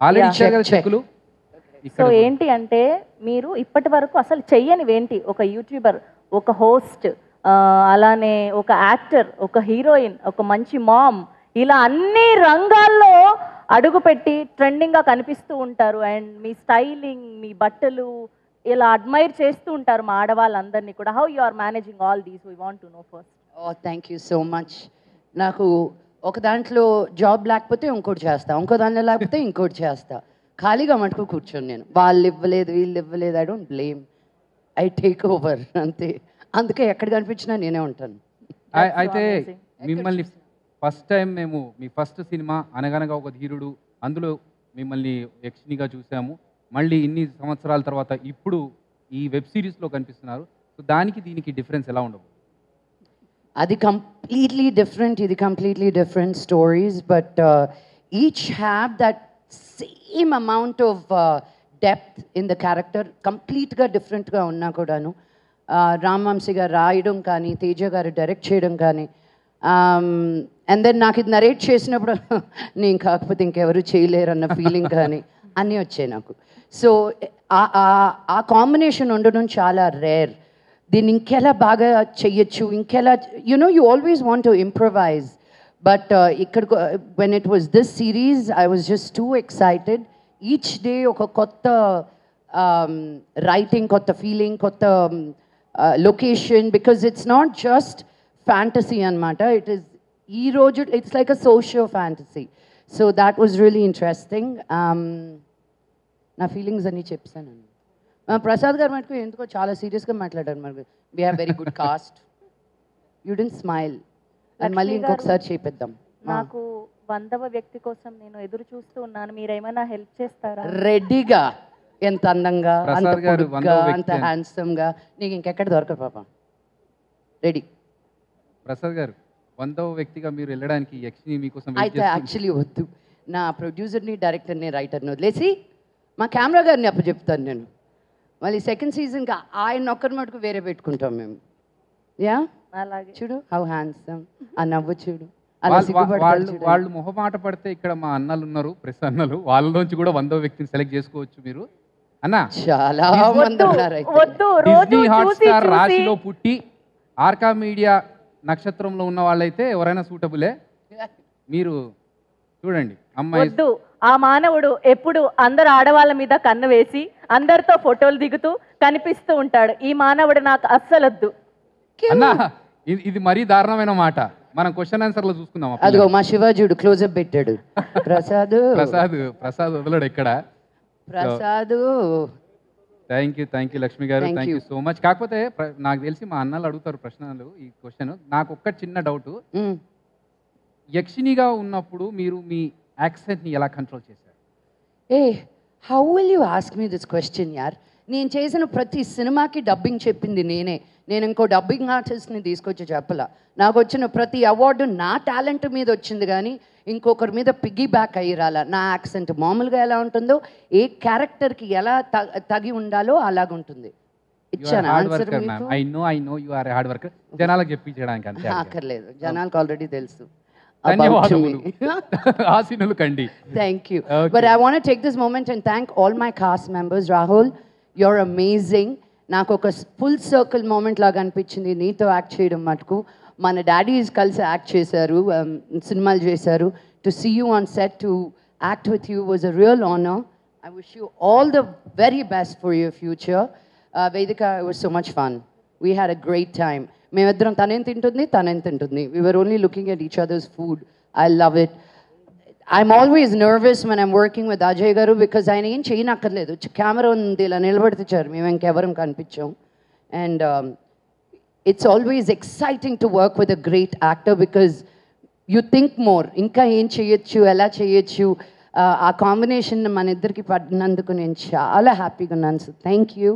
Already ఇచ్చారు కదా చెక్కులు. సో ఏంటి అంటే మీరు ఇప్పటి వరకు అసలు చెయ్యనివేంటి? ఒక యూట్యూబర్, ఒక హోస్ట్, అలానే ఒక యాక్టర్, ఒక హీరోయిన్, ఒక మంచి మామ్, ఇలా అన్ని రంగాల్లో అడుగుపెట్టి ట్రెండింగ్గా కనిపిస్తూ ఉంటారు. అండ్ మీ స్టైలింగ్, మీ బట్టలు ఇలా అడ్మైర్ చేస్తూ ఉంటారు మా ఆడవాళ్ళందరినీ కూడా. How you are managing all these? We want to know first. Thank you so much. నాకు ఒక దాంట్లో జాబ్ లేకపోతే ఇంకోటి చేస్తా, ఇంకో దాంట్లో లేకపోతే ఇంకోటి చేస్తా. ఖాళీగా మటుకు కూర్చొని నేను వాళ్ళు ఇవ్వలేదు వీళ్ళు ఇవ్వలేదు, I don't blame, I take over అంతే. అందుకే ఎక్కడ కనిపించినా నేనే ఉంటాను. అయితే మిమ్మల్ని ఫస్ట్ టైం మేము మీ ఫస్ట్ సినిమా అనగనగా ఒక ధీరుడు, అందులో మిమ్మల్ని యక్షినిగా చూసాము. మళ్ళీ ఇన్ని సంవత్సరాల తర్వాత ఇప్పుడు ఈ వెబ్ సిరీస్లో కనిపిస్తున్నారు. సో దానికి దీనికి డిఫరెన్స్ ఎలా ఉండవు? అది కంప్లీట్లీ డిఫరెంట్, ఇది completely different stories, but each have that same amount of depth in the character. కంప్లీట్గా డిఫరెంట్గా ఉన్నా కూడాను రామ్వంశీ గారు రాయడం కానీ, తేజ గారు డైరెక్ట్ చేయడం కానీ, అండ్ దెన్ నాకు ఇది నరేట్ చేసినప్పుడు నేను కాకపోతే ఇంకెవరు చేయలేరు అన్న ఫీలింగ్ కానీ అన్నీ వచ్చాయి నాకు. సో ఆ కాంబినేషన్ ఉండడం చాలా రేర్. దీన్ని ఇంకెలా బాగా చెయ్యొచ్చు, ఇంకెలా you always want to improvise. But ఇక్కడ when it was this series I was just too excited. Each day ఒక కొత్త రైటింగ్, కొత్త ఫీలింగ్, కొత్త location, because it's not just fantasy అనమాట. ఇట్ ఈస్ ఈ రోజు it's like a socio fantasy. So that was really interesting. నా feelings అన్నీ చెప్పాను. ప్రసాద్ గారు మటుకు ఎందుకో చాలా సీరియస్గా మాట్లాడారు. మనకు we have very good cost. You don't smile. మళ్ళీ ఇంకొకసారి చేపిద్దాం. నాకు 100వ వ్యక్తి కోసం నేను ఎదురు చూస్తూ ఉన్నాను, మీరేమైనా హెల్ప్ చేస్తారా? రెడీగా. ఎంత అందంగా, అంత పొడుగ్గా, అంత హ్యాండ్సమ్గా నీకు ఇంకెక్కడ దొరకదు పాప. రెడీ. ప్రసాద్ గారు 100వ వ్యక్తిగా మీరు వెళ్ళడానికి యక్షిని మీకోసం అయితే యాక్చువల్లీ వద్దు, నా ప్రొడ్యూసర్ని, డైరెక్టర్ని, రైటర్ని వదిలేసి మా కెమెరా గారిని అప్పచెప్తాను నేను. మళ్ళీ సెకండ్ సీజన్కి ఆయన ఒక్కరి మటుకు వేరే పెట్టుకుంటాం మేము. యా అలాగే. చూడు హౌ హ్యాండ్సమ్, ఆ నవ్వు చూడు. వాళ్ళు మొహమాట పడితే ఇక్కడ మా అన్నలు ఉన్నారు, ప్రెస్ అన్నలు, వాళ్ళలోంచి కూడా 100వ వ్యక్తిని సెలెక్ట్ చేసుకోవచ్చు మీరు. అన్నా చాలా మంది ఉన్నారు. డిజ్నీ హాట్స్టార్ రాశిలో పుట్టి ఆర్కా మీడియా నక్షత్రంలో ఉన్న వాళ్ళైతే ఎవరైనా సూటబులే. మీరు చూడండి అమ్మాయి. ఆ మానవుడు ఎప్పుడు అందరు ఆడవాళ్ళ మీద కన్ను వేసి అందరితో ఫోటోలు దిగుతూ కనిపిస్తూ ఉంటాడు. ఈ మానవుడు నాకు అస్సలొద్దు. అన్నా ఇది మరీ దారుణమైన మాట. మనం క్వశ్చన్ ఆన్సర్ లో చూసుకుందాం. అదిగో మా శివాజీడు క్లోజప్ పెట్టాడు. ప్రసాద్ వదలడు ఎక్కడ. థ్యాంక్ యూ లక్ష్మి గారు, థ్యాంక్ యూ సో మచ్. కాకపోతే నాకు తెలిసి మా అన్నలు అడుగుతారు ప్రశ్నలు ఈ క్వశ్చన్. నాకు ఒక్క చిన్న డౌట్, యక్షినిగా ఉన్నప్పుడు మీరు మీ యాక్సెంట్ ని ఎలా కంట్రోల్ చేశారు? How will you ask me this question యార్? నేను చేసిన ప్రతి సినిమాకి డబ్బింగ్ చెప్పింది నేనే. నేను ఇంకో డబ్బింగ్ ఆర్టిస్ట్ని తీసుకొచ్చి చెప్పలా. నాకు వచ్చిన ప్రతి అవార్డు నా టాలెంట్ మీద వచ్చింది, కానీ ఇంకొకరి మీద పిగ్గీ బ్యాక్ అయ్యి రాలా. నా యాక్సెంట్ మామూలుగా ఎలా ఉంటుందో, ఏ క్యారెక్టర్కి ఎలా తగి ఉండాలో అలాగుంటుంది. ఇచ్చాను ఆన్సర్. జనాలకు చెప్పించడానికి అక్కర్లేదు, జనాలకు ఆల్రెడీ తెలుసు. Thank you. But I want to take this moment and thank all my cast members. Rahul, you're amazing. నాకు ఒక ఫుల్ సర్కిల్ మూమెంట్ లాగా అనిపించింది నీతో యాక్ట్ చేయడం మటుకు. మన డాడీస్ కలిసి యాక్ట్ చేశారు, సినిమాలు చేశారు. To see you on set, to act with you was a real honour. I wish you all the very best for your future. Vedika, it was so much fun. We had a great time. మేమిద్దరం తనేం తింటుంది, తనేం తింటుంది. We were only looking at each others food. I love it. I'm always nervous when I'm working with Ajay garu because ఆయన ఏం చేయనక్కర్లేదు. Camera ఉంది, ఇలా నిలబెడతారు, మేము ఇంకెవరం కనిపించాం. And it's always exciting to work with a great actor because you think more. ఇంకా ఏం చేయొచ్చు, ఎలా చేయొచ్చు. ఆ కాంబినేషన్ మన ఇద్దరికి పడినందుకు నేను చాలా హ్యాపీగా ఉన్నాను. So thank you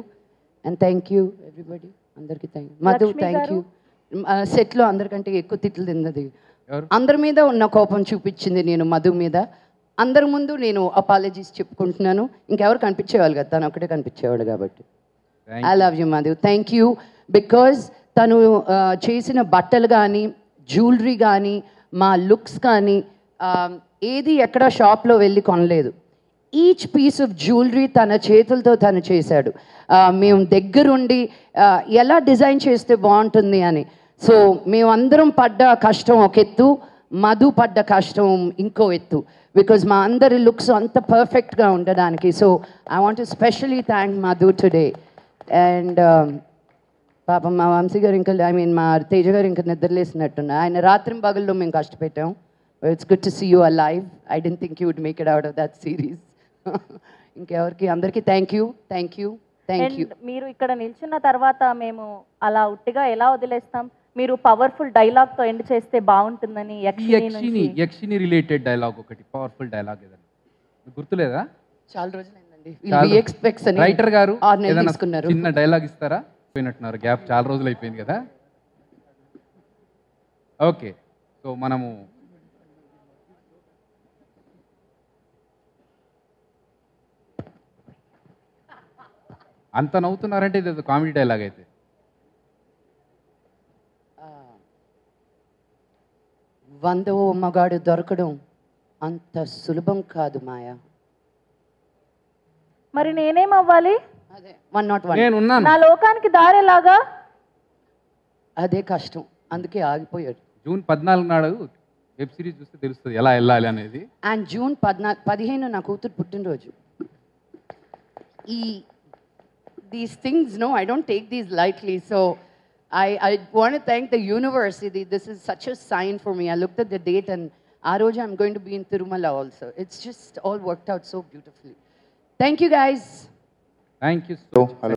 and thank you everybody. అందరికీ thank you. Madhu, thank you. సెట్లో అందరికంటే ఎక్కువ తిట్లు తిన్నది, అందరి మీద ఉన్న కోపం చూపించింది నేను మధు మీద. అందరి ముందు నేను అపాలజీస్ చెప్పుకుంటున్నాను. ఇంకెవరు కనిపించేవాళ్ళు కదా, తను ఒకటే కనిపించేవాడు కాబట్టి. I love you Madhu. Thank you. Because తను చేసిన బట్టలు కానీ, జ్యువెలరీ కానీ, మా లుక్స్ కానీ ఏది ఎక్కడ షాప్లో వెళ్ళి కొనలేదు. ఈచ్ పీస్ ఆఫ్ జ్యువెలరీ తన చేతులతో తను చేశాడు. మేము దగ్గరుండి ఎలా డిజైన్ చేస్తే బాగుంటుంది అని. సో మేమందరం పడ్డ కష్టం ఒక ఎత్తు, మధు పడ్డ కష్టం ఇంకో ఎత్తు, బికాజ్ మా అందరి లుక్స్ అంత పర్ఫెక్ట్గా ఉండడానికి. So I want to specially thank Madhu today. And పాపం మా వంశీ గారు ఇంకా మా తేజ గారు ఇంకా నిద్రలేసినట్టున్నా. ఆయన రాత్రి పగల్లో మేము కష్టపెట్టాం. It's good to see you alive. I don't think you would make it out of that series. ఇంకెవరికి అందరికీ థ్యాంక్ యూ. మీరు ఇక్కడ నిల్చున్న తర్వాత మేము అలా ఉట్టిగా ఎలా వదిలేస్తాం? మీరు పవర్ఫుల్ డైలాగ్ తో ఎండ్ చేస్తే బాగుంటుందని. యక్షిని రిలేటెడ్ డైలాగ్ ఒకటి, పవర్ఫుల్ డైలాగ్ ఏదైనా గుర్తులేదా? చాలా రోజులైందండి. రైటర్ గారు ఏదైనా తీసుకున్నారు. చిన్న డైలాగ్ ఇస్తారా? పోయినట్టున్నారు, గ్యాప్ చాలా రోజులు అయిపోయింది కదా. ఓకే, సో మనము అంత నవ్వుతున్నారంటే ఇది కామెడీ డైలాగ్ అయితే. వందో మగాడు దొరకడం అంత సులభం కాదు మాయా. మరి నేనేమవ్వాలి? అదే 101. నేనున్నాను. నా లోకానికి దారేలాగా. అదే కష్టం, అందుకే ఆగిపోయాడు. జూన్ 14 నాడు వెబ్ సిరీస్ చూస్తే తెలుస్తుంది ఎలా వెళ్ళాలి అనేది. అండ్ జూన్ 15 నా కూతురు పుట్టినరోజు. These things, no, I don't take these lightly. So I want to thank the universe. This is such a sign for me. I looked at the date and Aroja, I'm going to be in Tirumala also. It's just all worked out so beautifully. Thank you guys. Thank you so much.